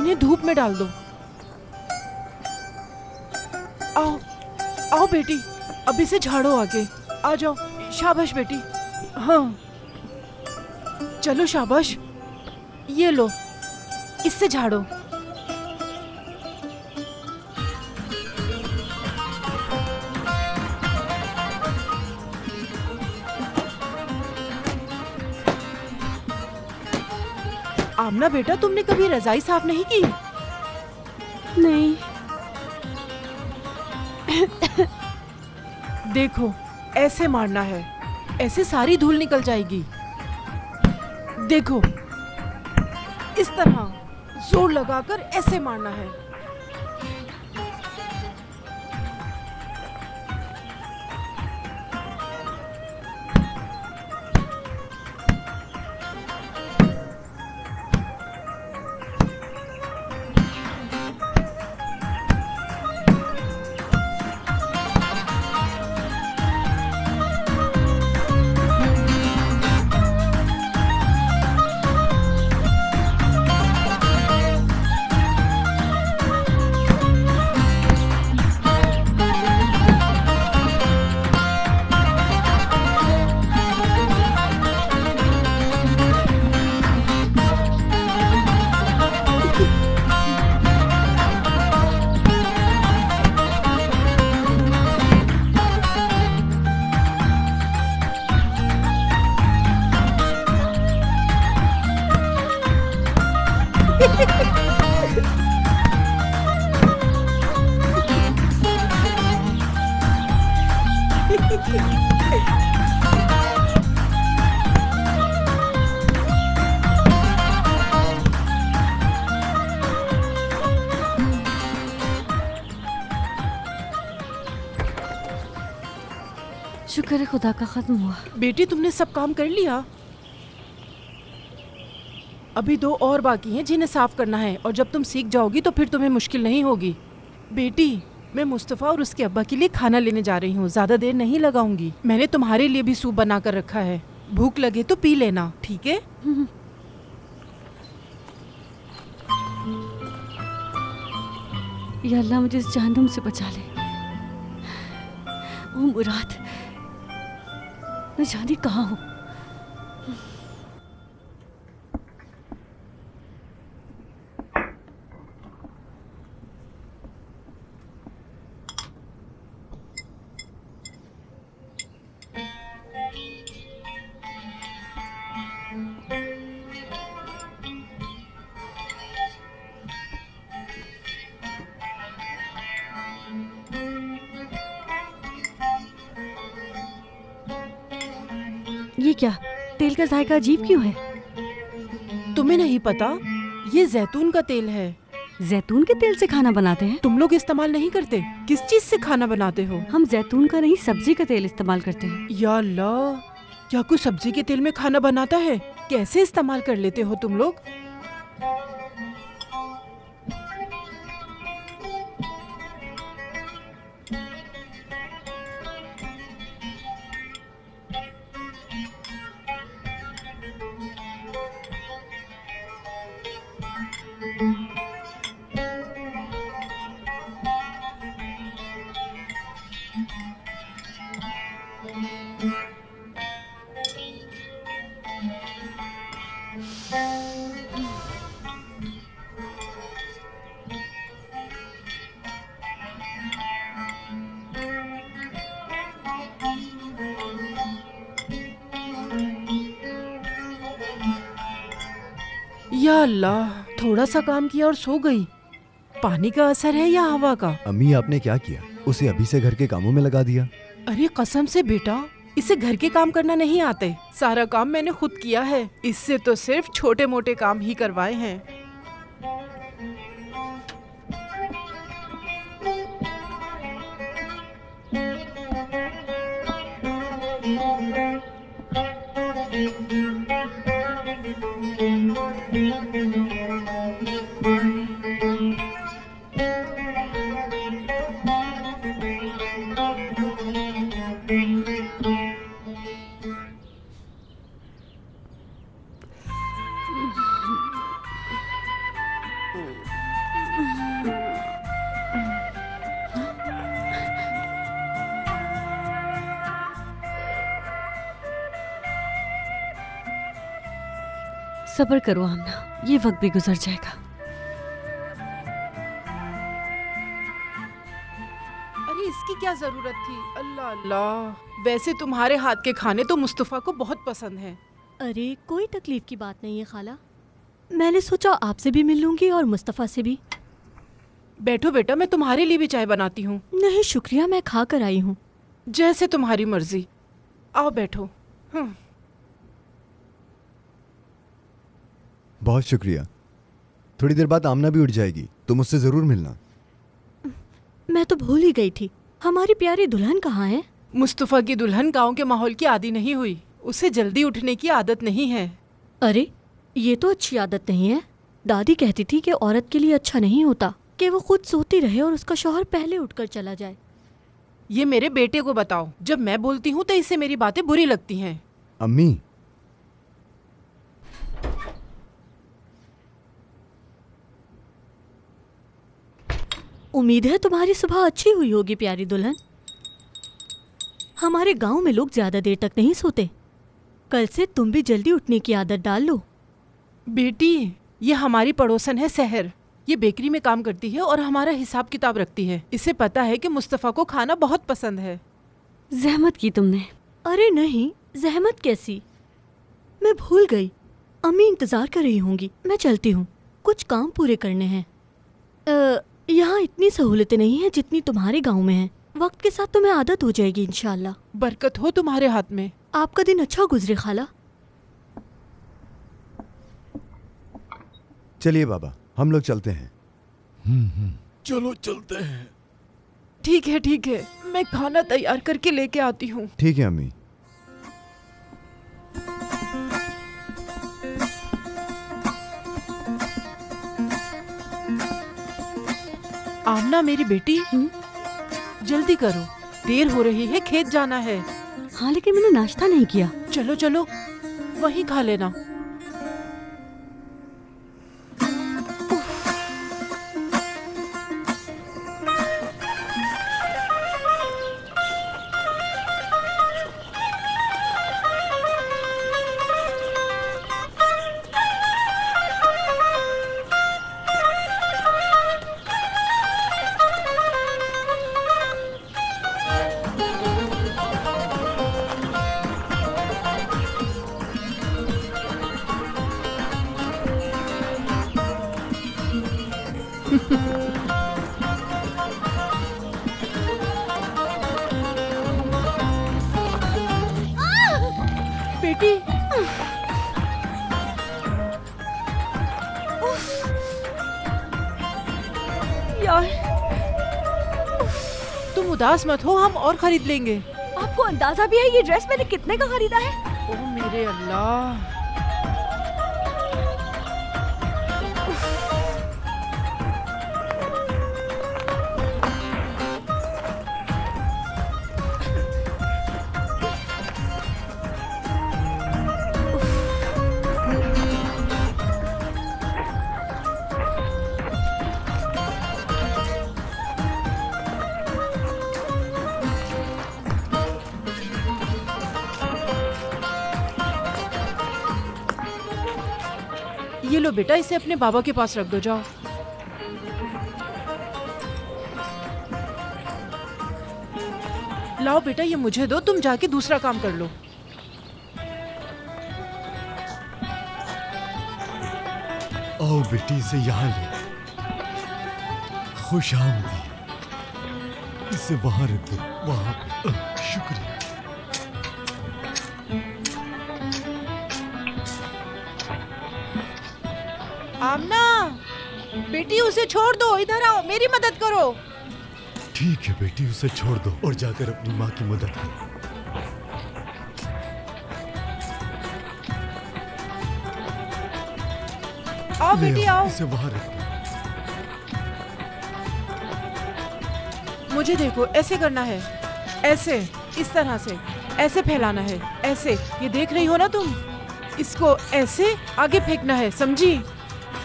इन्हें धूप में डाल दो। आओ आओ बेटी, अभी से झाड़ो आगे। आ जाओ, शाबाश बेटी। हाँ चलो शाबाश, ये लो, इससे झाड़ो। आमना बेटा, तुमने कभी रजाई साफ नहीं की? नहीं। देखो, ऐसे मारना है, ऐसे सारी धूल निकल जाएगी। देखो, इस तरह जोर लगाकर ऐसे मारना है। शुक्र है खुदा का खत्म हुआ। बेटी, तुमने सब काम कर लिया? अभी 2 और बाकी हैं जिन्हें साफ करना है, और जब तुम सीख जाओगी तो फिर तुम्हें मुश्किल नहीं होगी। बेटी, मैं मुस्तफ़ा और उसके अब्बा के लिए खाना लेने जा रही हूँ, ज्यादा देर नहीं लगाऊंगी। मैंने तुम्हारे लिए भी सूप बना कर रखा है, भूख लगे तो पी लेना, ठीक है? या अल्लाह मुझे इस जहन्नुम से बचा ले। ओ मुराद, न जाने कहाँ हूँ। ये क्या, तेल का जायका अजीब क्यों है? तुम्हें नहीं पता? ये जैतून का तेल है। जैतून के तेल से खाना बनाते हैं? तुम लोग इस्तेमाल नहीं करते? किस चीज से खाना बनाते हो? हम जैतून का नहीं, सब्जी का तेल इस्तेमाल करते हैं। या अल्लाह, क्या कोई सब्जी के तेल में खाना बनाता है? कैसे इस्तेमाल कर लेते हो तुम लोग? या अल्लाह, थोड़ा सा काम किया और सो गई। पानी का असर है या हवा का? अम्मी, आपने क्या किया? उसे अभी से घर के कामों में लगा दिया। अरे कसम से बेटा, इसे घर के काम करना नहीं आते। सारा काम मैंने खुद किया है। इससे तो सिर्फ छोटे मोटे काम ही करवाए हैं। सब्र करो आमना, ये वक्त भी गुजर जाएगा। अरे इसकी क्या जरूरत थी? अल्लाह अल्लाह, वैसे तुम्हारे हाथ के खाने तो मुस्तफ़ा को बहुत पसंद हैं। अरे कोई तकलीफ की बात नहीं है खाला, मैंने सोचा आपसे भी मिल लूंगी और मुस्तफ़ा से भी। बैठो बेटा, मैं तुम्हारे लिए भी चाय बनाती हूँ। नहीं शुक्रिया, मैं खा कर आई हूँ। जैसे तुम्हारी मर्जी, आओ बैठो। बहुत शुक्रिया। थोड़ी देर बाद आमना भी उठ जाएगी, तो मुझसे जरूर मिलना। मैं तो भूल ही गई थी, हमारी प्यारी दुल्हन कहाँ है? मुस्तफ़ा की दुल्हन गांव के माहौल की आदी नहीं हुई, उसे जल्दी उठने की आदत नहीं है। अरे ये तो अच्छी आदत नहीं है। दादी कहती थी कि औरत के लिए अच्छा नहीं होता कि वो खुद सोती रहे और उसका शौहर पहले उठकर चला जाए। ये मेरे बेटे को बताओ, जब मैं बोलती हूँ तो इसे मेरी बातें बुरी लगती हैं। अम्मी, उम्मीद है तुम्हारी सुबह अच्छी हुई होगी प्यारी दुल्हन। हमारे गांव में लोग ज्यादा देर तक नहीं सोते, कल से तुम भी जल्दी उठने की आदत डाल लो। बेटी, ये हमारी पड़ोसन है सहर, ये बेकरी में काम करती है और हमारा हिसाब किताब रखती है। इसे पता है कि मुस्तफ़ा को खाना बहुत पसंद है। जहमत की तुमने। अरे नहीं, जहमत कैसी, मैं भूल गई। अम्मी इंतजार कर रही होंगी, मैं चलती हूँ, कुछ काम पूरे करने हैं। यहाँ इतनी सहूलतें नहीं है जितनी तुम्हारे गांव में है। वक्त के साथ तुम्हें आदत हो जाएगी इंशाल्लाह। बरकत हो तुम्हारे हाथ में। आपका दिन अच्छा गुजरे खाला। चलिए बाबा, हम लोग चलते हैं। चलो चलते हैं। ठीक है, मैं खाना तैयार करके लेके आती हूँ। ठीक है अम्मी। आमना मेरी बेटी, जल्दी करो, देर हो रही है, खेत जाना है। हाँ लेकिन मैंने नाश्ता नहीं किया। चलो चलो, वहीं खा लेना। बेटी, यार तुम उदास मत हो, हम और खरीद लेंगे। आपको अंदाजा भी है ये ड्रेस मैंने कितने का खरीदा है? ओ मेरे अल्लाह, ये लो बेटा, इसे अपने बाबा के पास रख दो, जाओ। लाओ बेटा, ये मुझे दो, तुम जाके दूसरा काम कर लो। आओ बेटी, इसे यहाँ ले। खुश आमदी। इसे वहां रख दो, वहां पे। शुक्रिया। आमना बेटी, उसे छोड़ दो, इधर आओ, मेरी मदद करो। ठीक है बेटी, उसे छोड़ दो और जाकर अपनी माँ की मदद करो। आओ बेटी, आओ। इसे वहां रख दो। मुझे देखो, ऐसे करना है, ऐसे, इस तरह से, ऐसे फैलाना है, ऐसे। ये देख रही हो ना तुम? इसको ऐसे आगे फेंकना है, समझी?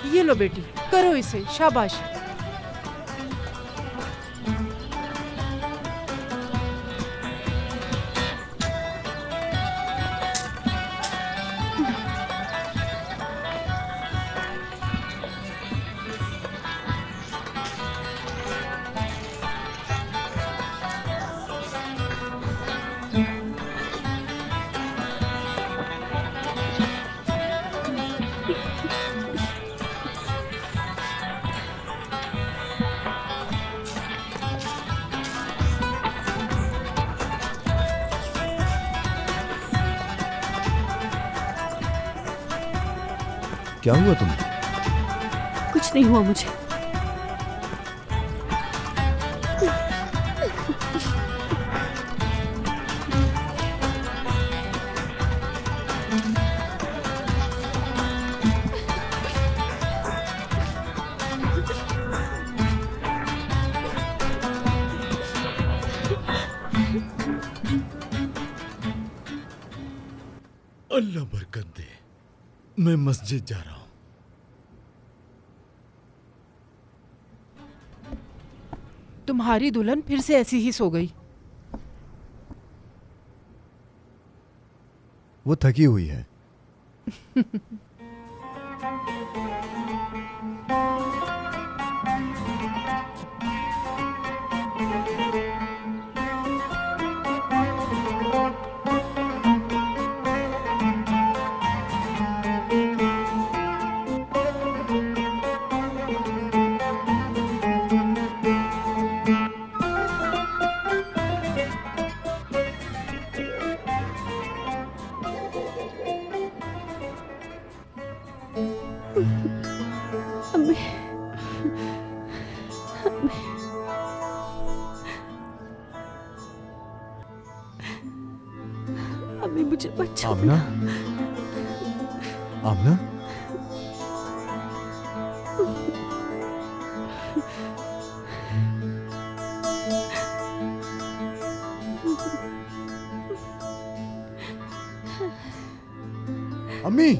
ये लो बेटी, करो इसे, शाबाश। क्या हुआ तुम्हें? कुछ नहीं हुआ मुझे। अल्लाह बरकत दे। मैं मस्जिद जा रहा हूं। तुम्हारी दुल्हन फिर से ऐसी ही सो गई। वो थकी हुई है। अम्मी, अम्मी मुझे बचाओ। आमना, आमना, अम्मी,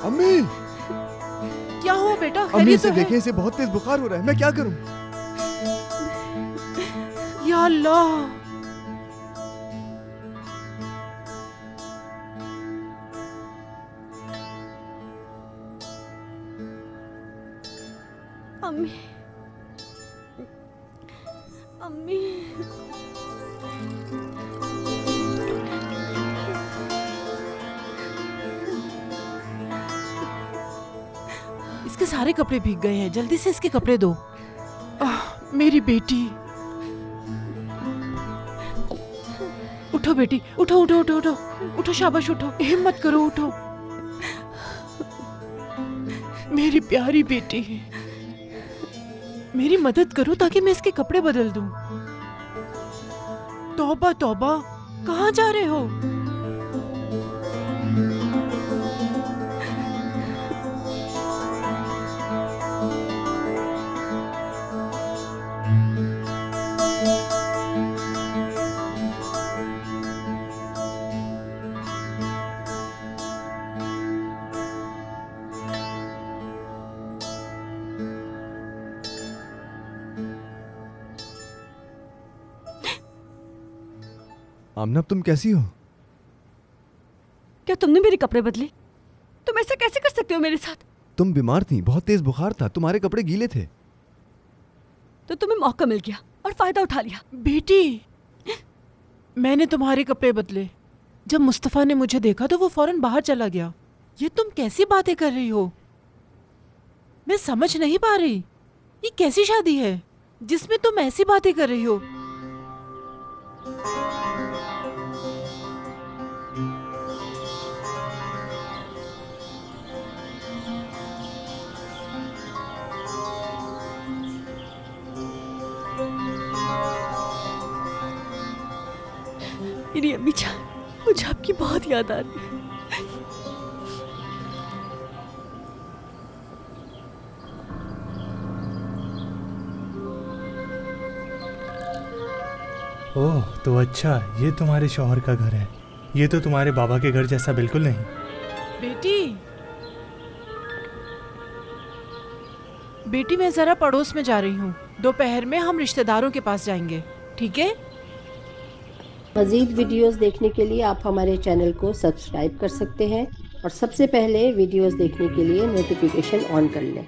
अम्मी, क्या हुआ बेटा? अम्मी खैरियत इसे तो है? देखें, इसे बहुत तेज बुखार हो रहा है। मैं क्या करूं? या अल्लाह, अम्मी, अम्मी, इसके सारे कपड़े भीग गए हैं। जल्दी से इसके कपड़े दो। मेरी बेटी, उठो बेटी, उठो उठो उठो उठो उठो, शाबाश उठो, हिम्मत करो, उठो मेरी प्यारी बेटी। मेरी मदद करो ताकि मैं इसके कपड़े बदल दूं। तौबा तौबा, कहाँ जा रहे हो? आमना, तुम कैसी हो? क्या तुमने मेरे कपड़े बदले? तुम ऐसा कैसे कर सकते हो मेरे साथ? तुम बीमार थी, बहुत तेज बुखार था, तुम्हारे कपड़े गीले थे। तो तुम्हें मौका मिल गया और फायदा उठा लिया। बेटी, मैंने तुम्हारे कपड़े बदले। जब मुस्तफा ने मुझे देखा तो वो फौरन बाहर चला गया। ये तुम कैसी बातें कर रही हो? मैं समझ नहीं पा रही। ये कैसी शादी है जिसमें तुम ऐसी बातें कर रही हो? मेरी अम्मी जान, मुझे आपकी बहुत याद आ रही है। ओह, तो अच्छा, ये तुम्हारे शौहर का घर है। ये तो तुम्हारे बाबा के घर जैसा बिल्कुल नहीं। बेटी, बेटी मैं जरा पड़ोस में जा रही हूँ। दोपहर में हम रिश्तेदारों के पास जाएंगे, ठीक है? मज़ीद वीडियोस देखने के लिए आप हमारे चैनल को सब्सक्राइब कर सकते हैं और सबसे पहले वीडियोस देखने के लिए नोटिफिकेशन ऑन कर लें।